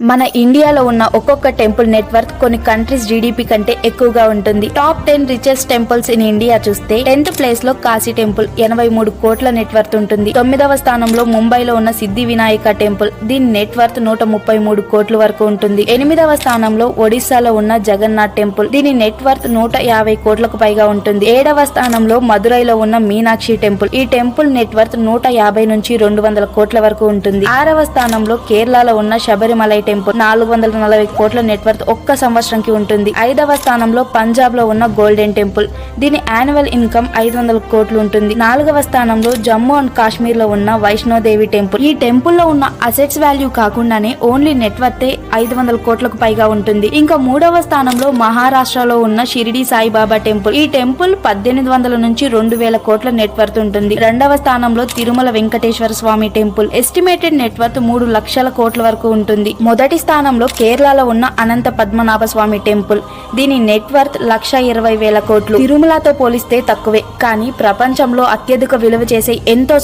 మన ఇండియాలో ఉన్న ఒక్కొక్క టెంపుల్ నెట్వర్క్ కొన్ని కంట్రీస్ జీడీపీ కంటే ఎక్కువగా ఉంటుంది. Top 10 richest temples in India చూస్తే 10th ప్లేస్ లో కాశీ టెంపుల్ 83 కోట్ల నెట్వర్త్ ఉంటుంది. 9వ స్థానంలో ముంబైలో ఉన్న సిద్ధి వినాయక టెంపుల్, దీని నెట్వర్త్ 133 కోట్ల వరకు ఉంటుంది. 8వ స్థానంలో ఒడిస్సాలో ఉన్న జగన్నాథ్ టెంపుల్, దీని నెట్వర్త్ 150 కోట్లకు పైగా ఉంటుంది. 7వ స్థానంలో మదురైలో ఉన్న మీనాక్షి టెంపుల్, ఈ టెంపుల్ నెట్వర్త్ 150 నుంచి 200 కోట్ల వరకు ఉంటుంది. 6వ స్థానంలో కేరళలో ఉన్న శబరిమలై టెంపుల్ 440 కోట్ల నెట్వర్త్ ఒక్క సంవత్సరంకి ఉంటుంది. 5వ స్థానంలో పంజాబ్ లో ఉన్న గోల్డెన్ టెంపుల్, దీని యాన్యువల్ ఇన్కమ్ 500 కోట్లు ఉంటుంది. 4వ స్థానంలో జమ్మూ అండ్ కాశ్మీర్ లో ఉన్న వైష్ణోదేవి టెంపుల్, ఈ టెంపుల్ లో ఉన్న అసెట్స్ వాల్యూ కాకుండానే ఓన్లీ నెట్వర్తే 500 కోట్లకు పైగా ఉంటుంది. ఇంకా 3వ స్థానంలో మహారాష్ట్రలో ఉన్న షిరిడి సాయిబాబా టెంపుల్, ఈ టెంపుల్ 1800 నుంచి 2000 కోట్ల నెట్వర్త్ ఉంటుంది. 2వ స్థానంలో తిరుమల వెంకటేశ్వర స్వామి టెంపుల్, ఎస్టిమేటెడ్ నెట్వర్త్ 3 లక్షల కోట్ల వరకు ఉంటుంది. మొదటి స్థానంలో కేరళలో ఉన్న అనంత పద్మనాభ స్వామి టెంపుల్, దీని నెట్వర్త్ 1,20,000 కోట్లు. తిరుమలతో పోలిస్తే తక్కువే, కానీ ప్రపంచంలో అత్యధిక విలువ చేసే ఎంతో